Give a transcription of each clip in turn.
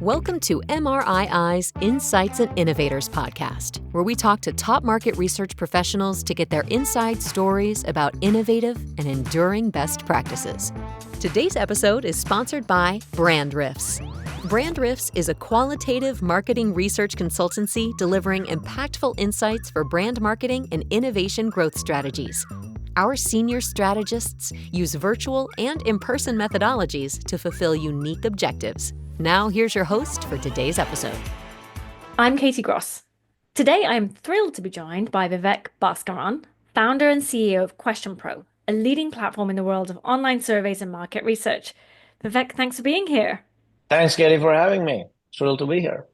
Welcome to MRII's Insights and Innovators podcast, where we talk to top market research professionals to get their inside stories about innovative and enduring best practices. Today's episode is sponsored by Brand Riffs. Brand Riffs is a qualitative marketing research consultancy delivering impactful insights for brand marketing and innovation growth strategies. Our senior strategists use virtual and in-person methodologies to fulfill unique objectives. Now, here's your host for today's episode. I'm Katie Gross. Today, I'm thrilled to be joined by Vivek Bhaskaran, founder and CEO of QuestionPro, a leading platform in the world of online surveys and market research. Vivek, thanks for being here. Thanks, Katie, for having me. Thrilled to be here.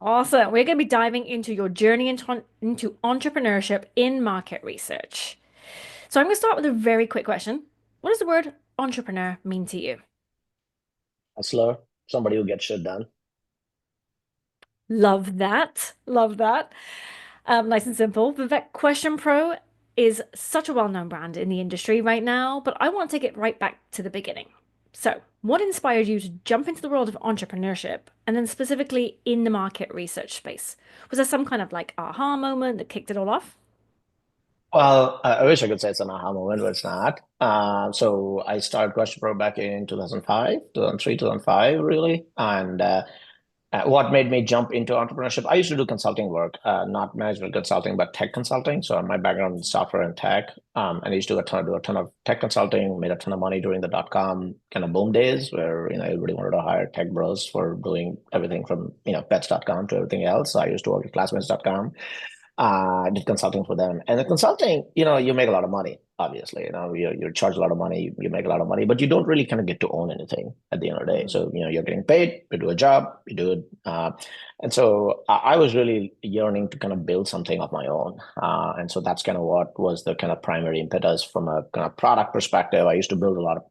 Awesome. We're going to be diving into your journey into entrepreneurship in market research. So I'm going to start with a very quick question. What does the word entrepreneur mean to you? Hustler, somebody who gets shit done. Love that. Love that. Nice and simple. Vivek, QuestionPro is such a well-known brand in the industry right now, but I want to take it right back to the beginning. So, what inspired you to jump into the world of entrepreneurship and then specifically in the market research space? Was there some kind of aha moment that kicked it all off? Well, I wish I could say it's an aha moment, but it's not. So I started QuestionPro back in 2005, 2003, 2005, really. And what made me jump into entrepreneurship? I used to do consulting work, not management consulting, but tech consulting. So my background is software and tech. And I used to do a ton of tech consulting, made a ton of money during the dot-com kind of boom days where, everybody wanted to hire tech bros for doing everything from, pets.com to everything else. So I used to work at classmates.com. Did consulting for them. And the consulting, you make a lot of money, obviously. You charge a lot of money, you make a lot of money, but you don't really kind of get to own anything at the end of the day. So, you're getting paid, you do a job, you do it. And so I was really yearning to kind of build something of my own. And so that's kind of what was the kind of primary impetus from a kind of product perspective. I used to build a lot of,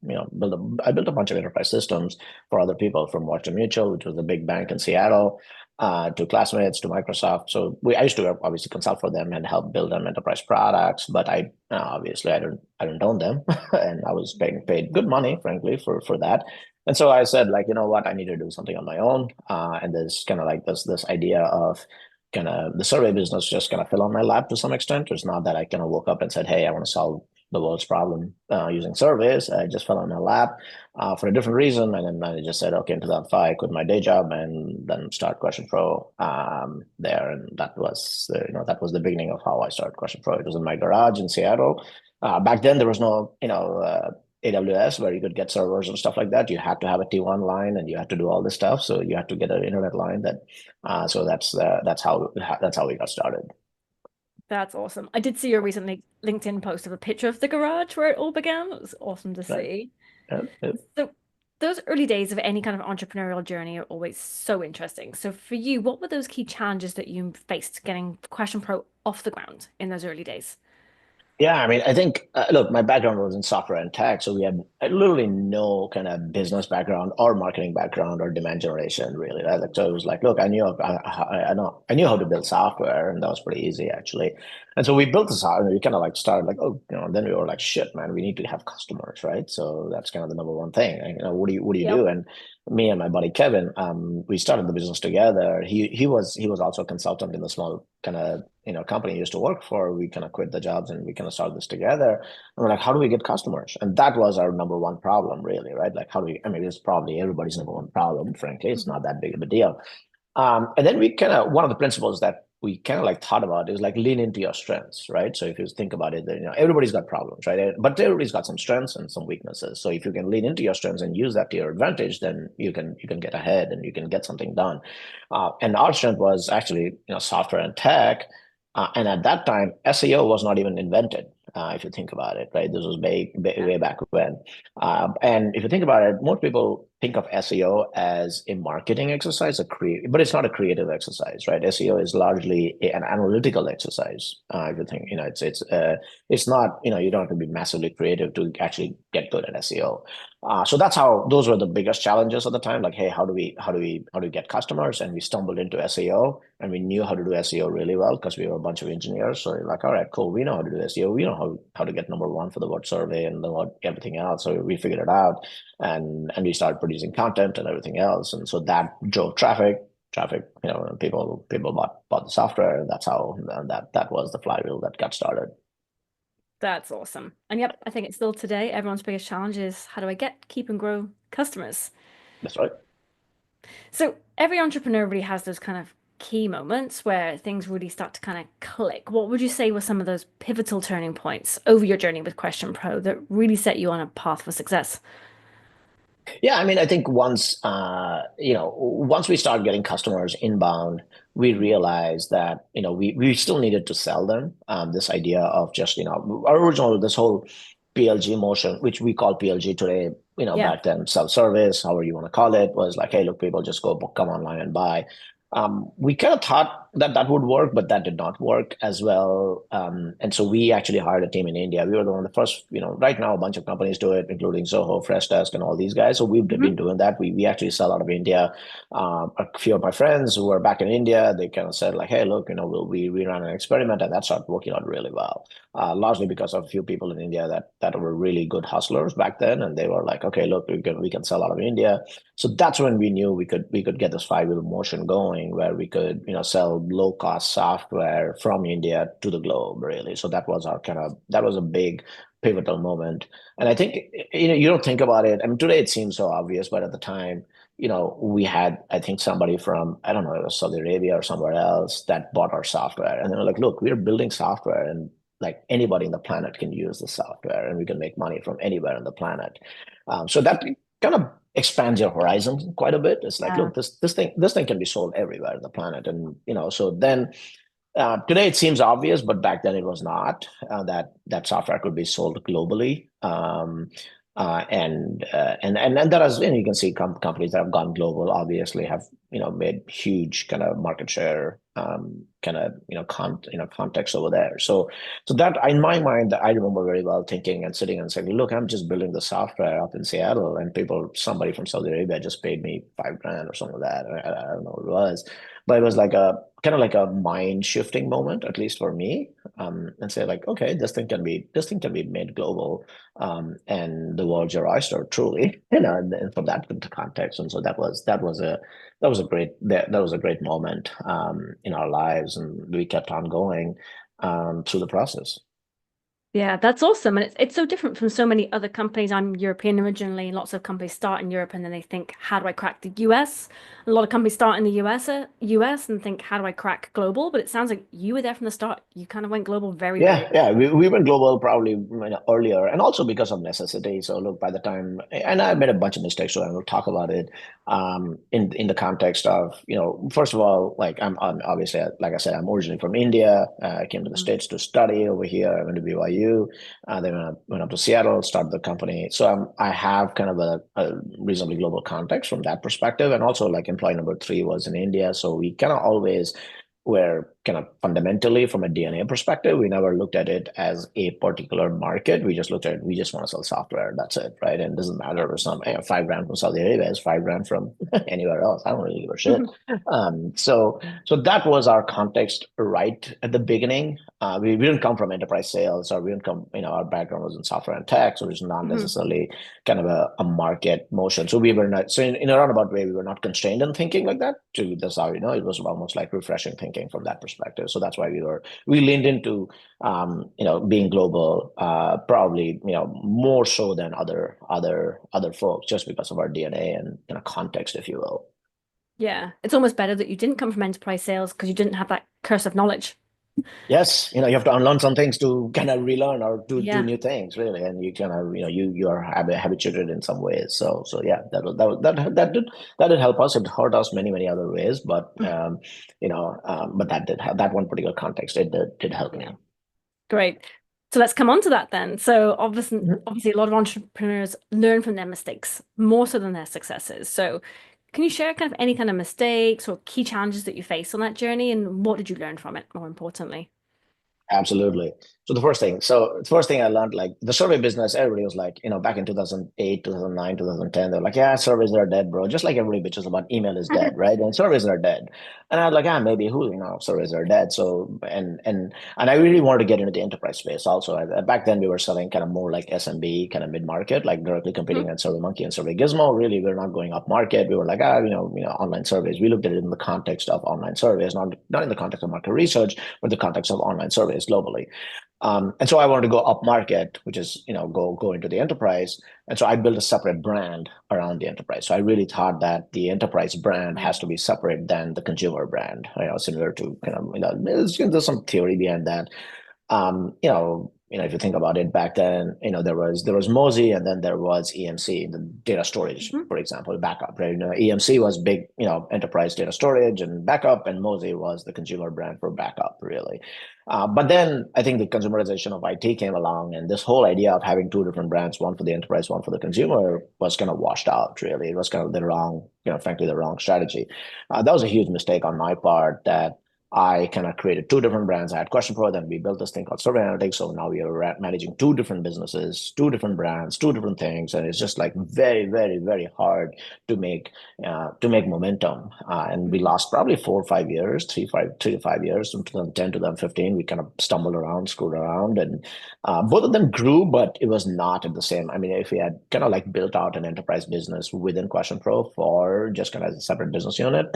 I built a bunch of enterprise systems for other people, from Washington Mutual, which was a big bank in Seattle, to classmates, to Microsoft. So I used to obviously consult for them and help build them enterprise products, but I don't own them, and I was being paid good money, frankly, for that. And so I said, you know what, I need to do something on my own. And there's kind of this idea of kind of the survey business just kind of fell on my lap to some extent. It's not that I kind of woke up and said, hey, I want to solve the world's problem using surveys. I just fell on my lap for a different reason. And then I just said, okay, in 2005, I quit my day job and then start QuestionPro there. And that was, that was the beginning of how I started QuestionPro. It was in my garage in Seattle. Back then, there was no, AWS where you could get servers and stuff like that. You had to have a T1 line and you had to do all this stuff. So you had to get an internet line so that's how we got started. That's awesome. I did see your recent LinkedIn post of a picture of the garage where it all began. It was awesome to see. Yep. So those early days of any kind of entrepreneurial journey are always so interesting. So for you, what were those key challenges that you faced getting QuestionPro off the ground in those early days? Yeah, I mean, I think, look, my background was in software and tech, so we had literally no kind of business background or marketing background or demand generation, really. Right? So it was look, I knew how to build software, and that was pretty easy, actually. And so we built the software, and we kind of started and then we were shit, man, we need to have customers, right? So that's kind of the number one thing. What do you do? And me and my buddy Kevin, we started the business together. He was also a consultant in the small kind of company he used to work for. We kind of quit the jobs and we kind of started this together. And we're like, how do we get customers? And that was our number one problem, really, right? It's probably everybody's number one problem, frankly. It's not that big of a deal. And then we kind of, one of the principles that we kind of thought about is lean into your strengths, right? So if you think about it, everybody's got problems, right? But everybody's got some strengths and some weaknesses. So if you can lean into your strengths and use that to your advantage, then you can get ahead and you can get something done. And our strength was actually software and tech. And at that time, SEO was not even invented, if you think about it, right? This was way back when. And if you think about it, most people think of SEO as a marketing exercise, but it's not a creative exercise, right? SEO is largely an analytical exercise. If you think, it's not, you don't have to be massively creative to actually get good at SEO. So those were the biggest challenges at the time. Hey, how do we get customers? And we stumbled into SEO, and we knew how to do SEO really well because we were a bunch of engineers. So you're all right, cool. We know how to do SEO. We know how to get number one for the word survey and the word everything else. So we figured it out. and we started producing content and everything else, and so that drove traffic, people bought the software, and that's how that was the flywheel that got started. That's awesome. And yep, I think it's still today. Everyone's biggest challenge is how do I keep and grow customers? That's right. So every entrepreneur really has those kind of key moments where things really start to kind of click. What would you say were some of those pivotal turning points over your journey with QuestionPro that really set you on a path for success? Yeah, I mean, I think once we started getting customers inbound, we realized that, we still needed to sell them. This idea of just, our original, this whole PLG motion, which we call PLG today, Yeah. back then, self-service, however you want to call it, was like, hey, look, people just come online and buy. We kind of thought that that would work, but that did not work as well. And so we actually hired a team in India. We were one of the first, right now a bunch of companies do it, including Zoho, Freshdesk, and all these guys. So we've Hmm. been doing that. We actually sell out of India. A few of my friends who were back in India, they kind of said like, hey, look, we ran an experiment, and that started working out really well. Largely because of a few people in India that were really good hustlers back then, and they were like, okay, look, we can sell out of India. So that's when we knew we could get this flywheel motion going, where we could sell low cost software from India to the globe, really. So that was a big pivotal moment. And I think you don't think about it. I mean, today it seems so obvious, but at the time, we had, I think, somebody from, I don't know, it was Saudi Arabia or somewhere else that bought our software, and they were like, look, we're building software, and like anybody in the planet can use the software, and we can make money from anywhere on the planet. So that kind of expands your horizon quite a bit. It's like, Yeah. look, this thing can be sold everywhere on the planet, and so then today it seems obvious, but back then it was not. That software could be sold globally. And there is, you can see companies that have gone global obviously have made huge kind of market share, kind of context over there. So that, in my mind, I remember very well thinking and sitting and saying, look, I'm just building the software up in Seattle, and somebody from Saudi Arabia just paid me $5,000 or something like that. I don't know what it was, but it was like a kind of like a mind shifting moment, at least for me, and say like, okay, this thing can be made global, and the world's your oyster, truly, and from that context. And so that was a great moment, in our lives, and we kept on going, through the process. Yeah, that's awesome. And it's so different from so many other companies. I'm European originally, and lots of companies start in Europe and then they think, how do I crack the US? A lot of companies start in the US and think, how do I crack global? But it sounds like you were there from the start. You kind of went global very, very Yeah, early. yeah, we went global probably earlier, and also because of necessity. So look, by the time, and I made a bunch of mistakes, so I will talk about it, in the context of, first of all, like I'm obviously, like I said, I'm originally from India. I came to the Mhm. States to study over here. I went to BYU, then went up to Seattle, started the company. So I have kind of a reasonably global context from that perspective, and also like employee number three was in India, so we kind of always where kind of fundamentally from a DNA perspective, we never looked at it as a particular market. We just looked at it, we just want to sell software. That's it, right? And it doesn't matter if some $5,000 from Saudi Arabia is $5,000 from anywhere else. I don't really give a shit. So that was our context right at the beginning. We didn't come from enterprise sales, or we didn't come, our background was in software and tech, so it's not Mhm. necessarily kind of a market motion. So we were not, so in a roundabout way, we were not constrained in thinking like that. That's how, it was almost like refreshing thinking from that perspective. So that's why we leaned into, being global, probably, more so than other folks, just because of our DNA and context, if you will. Yeah, it's almost better that you didn't come from enterprise sales because you didn't have that curse of knowledge. Yes, you have to unlearn some things to kind of relearn or do Yeah. new things, really, and you kind of you are habituated in some ways. So yeah, that did help us. It hurt us many other ways, but but that one particular context, it did help me. Great. So let's come on to that then. So Mhm. obviously a lot of entrepreneurs learn from their mistakes more so than their successes. So can you share kind of any kind of mistakes or key challenges that you faced on that journey and what did you learn from it, more importantly? Absolutely. So the first thing I learned, like the survey business, everybody was like, back in 2008, 2009, 2010, they're like, yeah, surveys are dead, bro. Just like everybody bitches about email is dead, right? And surveys are dead. And I was like, maybe surveys are dead. So, and I really wanted to get into the enterprise space also. Back then we were selling kind of more like SMB, kind of mid-market, like directly competing at SurveyMonkey and Survey Gizmo. Really, we're not going up market. We were like, online surveys. We looked at it in the context of online surveys, not in the context of market research, but the context of online surveys globally. And so I wanted to go up market, which is, go into the enterprise. And so I built a separate brand around the enterprise. So I really thought that the enterprise brand has to be separate than the consumer brand, similar to there's some theory behind that. If you think about it, back then, there was Mosey, and then there was EMC, the data storage, for example, backup, right? EMC was big, enterprise data storage and backup, and Mosey was the consumer brand for backup, really. But then I think the consumerization of IT came along, and this whole idea of having two different brands, one for the enterprise, one for the consumer, was kind of washed out, really. It was kind of the wrong, frankly, the wrong strategy. That was a huge mistake on my part, that I kind of created two different brands. I had QuestionPro, then we built this thing called Survey Analytics. So now we are managing two different businesses, two different brands, two different things, and it's just like very, very, very hard to make momentum. And we lost probably 4 or 5 years, three to 5 years, from 2010 to 2015. We kind of stumbled around, screwed around, and both of them grew, but it was not at the same. I mean, if we had kind of like built out an enterprise business within QuestionPro for just kind of as a separate business unit,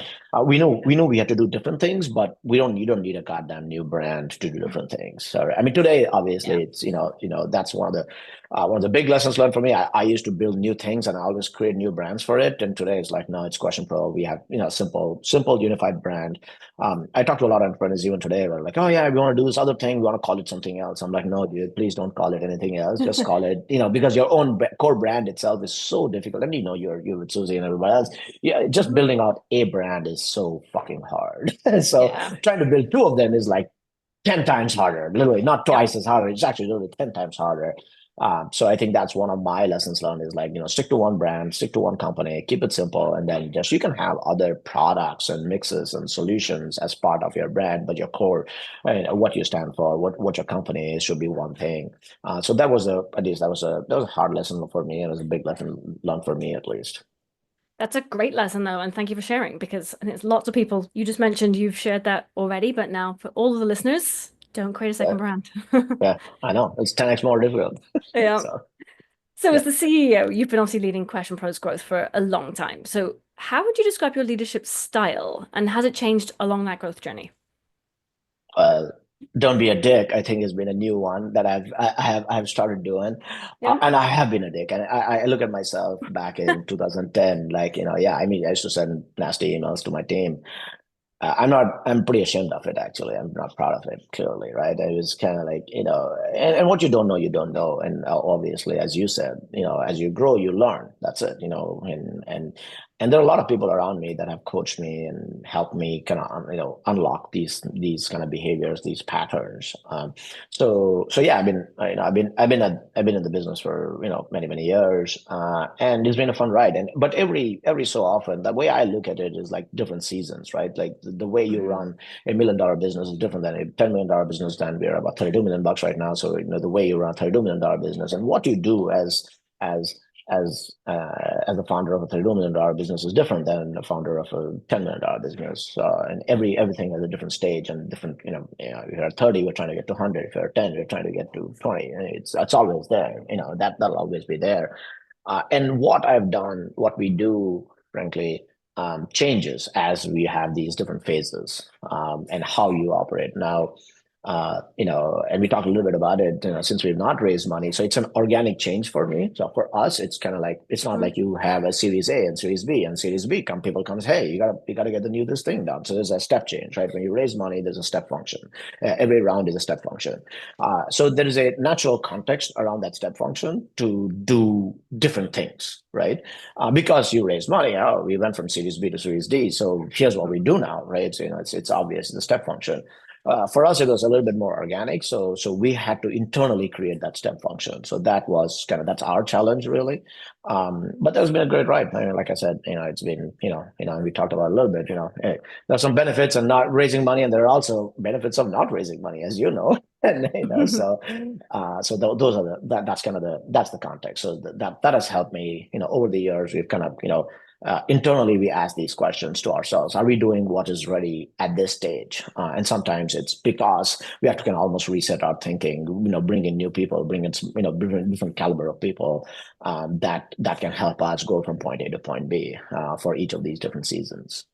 we knew we had to do different things, but you don't need a goddamn new brand to do different things. So I mean, today obviously it's that's one of the big lessons learned for me. I used to build new things and I always create new brands for it. And today it's like, no, it's QuestionPro. We have simple unified brand. I talk to a lot of entrepreneurs even today. We're like, oh yeah, we want to do this other thing. We want to call it something else. I'm like, no, dude, please don't call it anything else. Just call it, because your own core brand itself is so difficult. And you're with Susie and everybody else. Yeah, just building out a brand is so fucking hard. So trying to build two of them is like 10 times harder, literally, not twice as harder. It's actually literally 10 times harder. So I think that's one of my lessons learned is like, stick to one brand, stick to one company, keep it simple. And then just, you can have other products and mixes and solutions as part of your brand, but your core, what you stand for, what your company is, should be one thing. So that was a hard lesson for me. It was a big lesson learned for me, at least. That's a great lesson, though, and thank you for sharing, because I think it's lots of people. You just mentioned you've shared that already, but now for all of the listeners, don't create a second brand. Yeah, I know. It's 10x more difficult. Yeah. So as the CEO, you've been obviously leading QuestionPro's growth for a long time. So how would you describe your leadership style, and has it changed along that growth journey? Don't be a dick, I think, has been a new one that I've started doing. And I have been a dick, and I look at myself back in 2010, like, I mean, I used to send nasty emails to my team. I'm pretty ashamed of it, actually. I'm not proud of it, clearly, right? It was kind of like, and what you don't know, you don't know. And obviously, as you said, as you grow, you learn. That's it, and there are a lot of people around me that have coached me and helped me kind of, unlock these kind of behaviors, these patterns. So yeah, I've been in the business for, many years, and it's been a fun ride. But every so often, the way I look at it is like different seasons, right? Like the way you run $1 million business is different than a $10 million business. Then we're about $32 million right now. So the way you run a $32 million business and what you do as a founder of a $32 million business is different than a founder of a $10 million business. And everything has a different stage and different, if you're at 30, we're trying to get to 100. If you're at 10, you're trying to get to 20. It's always there, that'll always be there. And what we do, frankly, changes as we have these different phases, and how you operate. Now, and we talked a little bit about it, since we've not raised money. So it's an organic change for me. So for us, it's kind of like, it's not like you have a Series A and Series B, and Series B people comes, hey, you gotta get this thing done. So there's a step change, right? When you raise money, there's a step function. Every round is a step function. So there is a natural context around that step function to do different things, right? Because you raised money, we went from Series B to Series D. So here's what we do now, right? So, it's obvious, the step function. For us, it was a little bit more organic. So we had to internally create that step function. So that's our challenge really. But that's been a great ride. I mean, like I said, it's been, and we talked about it a little bit, there's some benefits of not raising money, and there are also benefits of not raising money, as you know. And those are that's the context. So that has helped me. Over the years, we've kind of internally we ask these questions to ourselves: are we doing what is ready at this stage? And sometimes it's because we have to kind of almost reset our thinking. Bring in new people, bring in some, different caliber of people that can help us go from point A to point B for each of these different seasons.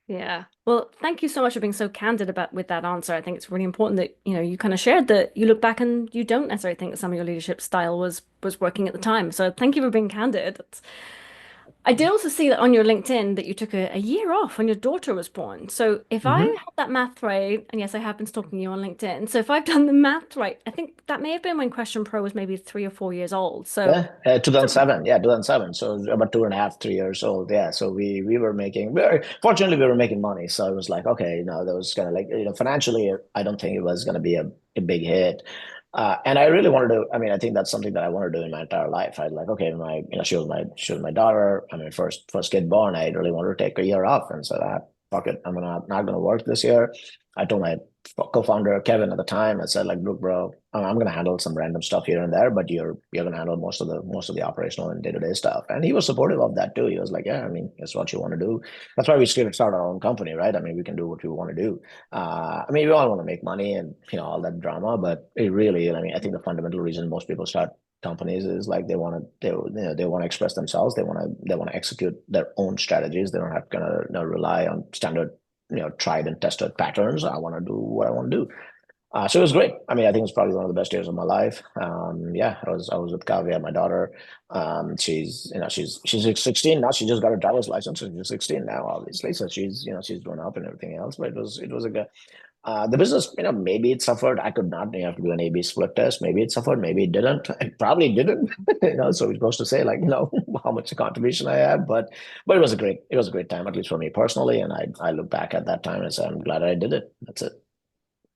Yeah. Well, thank you so much for being so candid with that answer. I think it's really important that, you kind of shared that you look back and you don't necessarily think that some of your leadership style was working at the time. So thank you for being candid. I did also see that on your LinkedIn that you took a year off when your daughter was born. So if I Mm-hmm. had that math right, and yes, I have been stalking you on LinkedIn. So if I've done the math right, I think that may have been when Question Pro was maybe 3 or 4 years old. So, Yeah, 2007. Yeah, 2007. So it was about 2.5, 3 years old. Yeah. So we were making fortunately we were making money. So it was like, okay, that was kind of like, financially, I don't think it was going to be a big hit. And I really wanted to, I mean, I think that's something that I want to do in my entire life. I like, okay, she was my daughter. I mean, first kid born. I really wanted to take a year off, and so that, fuck it, not gonna work this year. I told my co-founder Kevin at the time, I said, like, look, bro, I'm gonna handle some random stuff here and there, but you're gonna handle most of the operational and day-to-day stuff. And he was supportive of that too. He was like, yeah, I mean, that's what you want to do. That's why we started our own company, right? I mean, we can do what we want to do. I mean, we all want to make money and all that drama, but it really, I mean, I think the fundamental reason most people start companies is like they want to express themselves. They want to execute their own strategies. They don't have to kind of rely on standard tried and tested patterns. I want to do what I want to do. So it was great. I mean, I think it's probably one of the best years of my life. Yeah, I was with Kavya, my daughter. She's 16 now. She just got her driver's license, and she's 16 now, obviously. So she's grown up and everything else. But it was a good. The business, maybe it suffered. I could not have to do an A/B split test. Maybe it suffered. Maybe it didn't. It probably didn't. So we're supposed to say like how much contribution I have, but it was a great time, at least for me personally. And I look back at that time and say I'm glad I did it. That's it.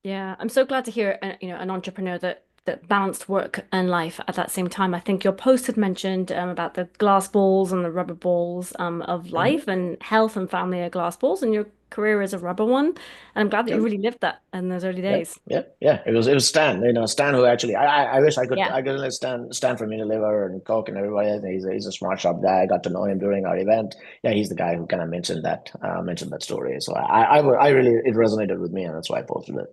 yeah, I'm so glad to hear, an entrepreneur that balanced work and life at that same time. I think your post had mentioned about the glass balls and the rubber balls of life, Mhm. and health and family are glass balls, and your career is a rubber one. And I'm glad that you Yep. really lived that in those early Yeah, days. yeah, yeah. It was Stan, Stan who actually I wish Yeah. I could let Stan from Unilever and Coke and everybody. I think he's a smart shop guy. I got to know him during our event. Yeah, he's the guy who kind of mentioned that story. So I really, it resonated with me, and that's why I posted it.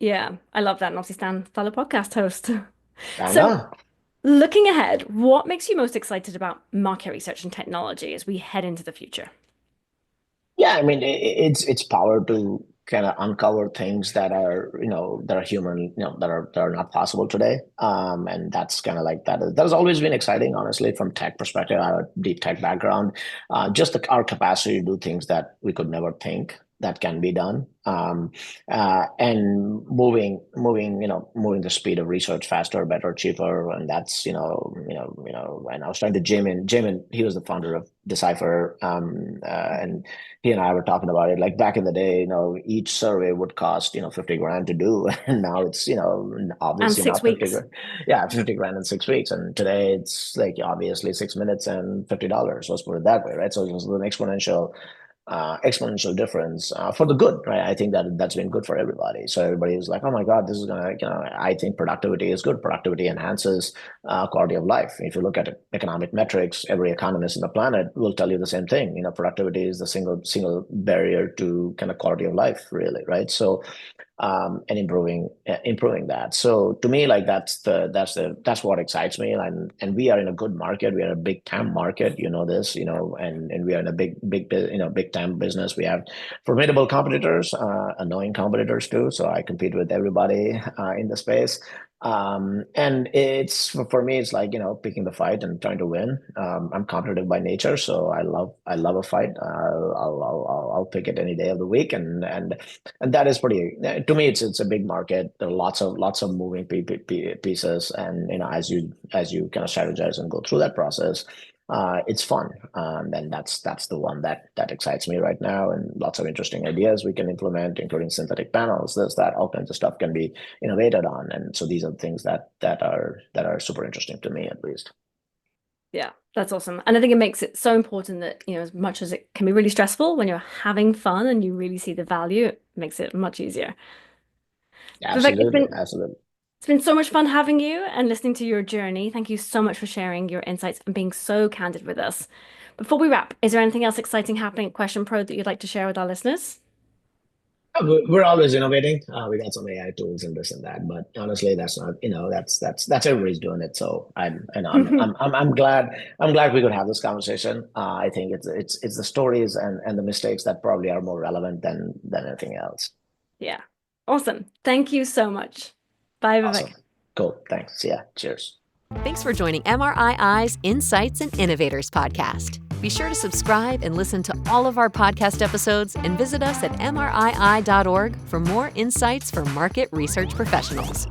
Yeah, I love that. And obviously, Stan, fellow podcast host. I So, know. looking ahead, what makes you most excited about market research and technology as we head into the future? Yeah, I mean, it's power to kind of uncover things that are human, that are not possible today. And that's kind of like that has always been exciting, honestly, from tech perspective. I have a deep tech background. Just our capacity to do things that we could never think that can be done. And moving the speed of research faster, better, cheaper, and that's And I was trying to Jim, and he was the founder of Decipher, and he and I were talking about it. Like back in the day, each survey would cost, 50 grand to do. And now it's, And obviously six not 50 weeks. grand. Yeah, 50 grand in 6 weeks. And today it's like obviously 6 minutes and $50. Let's put it that way, right? So it's an exponential difference for the good, right? I think that's been good for everybody. So everybody is like, oh my God, this is gonna, I think productivity is good. Productivity enhances quality of life. If you look at economic metrics, every economist in the planet will tell you the same thing. Productivity is the single barrier to kind of quality of life, really, right? So and improving that. So to me, like that's what excites me. And we are in a good market. We are a big time market. This. And we are in a big time business. We have formidable competitors, annoying competitors too. So I compete with everybody in the space. And it's for me, it's like picking the fight and trying to win. I'm competitive by nature, so I love a fight. I'll pick it any day of the week, and that is pretty to me. It's a big market. There are lots of moving pieces, and as you kind of strategize and go through that process, it's fun. And that's the one that excites me right now. And lots of interesting ideas we can implement, including synthetic panels. There's that all kinds of stuff can be innovated on. And so these are things that are super interesting to me, at least. Yeah, that's awesome. And I think it makes it so important that, as much as it can be really stressful, when you're having fun and you really see the value, it makes it much easier. Vivek, Absolutely. It's been so much fun having you and listening to your journey. Thank you so much for sharing your insights and being so candid with us. Before we wrap, is there anything else exciting happening at QuestionPro that you'd like to share with our listeners? We're always innovating. We got some AI tools and this and that, but honestly, that's not, that's everybody's doing it. So I'm glad we could have this conversation. I think it's the stories and the mistakes that probably are more relevant than anything else. Yeah. Awesome. Thank you so much. Bye, Vivek. Awesome. Cool. Thanks. Yeah. Cheers. Thanks for joining MRII's Insights and Innovators podcast. Be sure to subscribe and listen to all of our podcast episodes and visit us at mrii.org for more insights from market research professionals.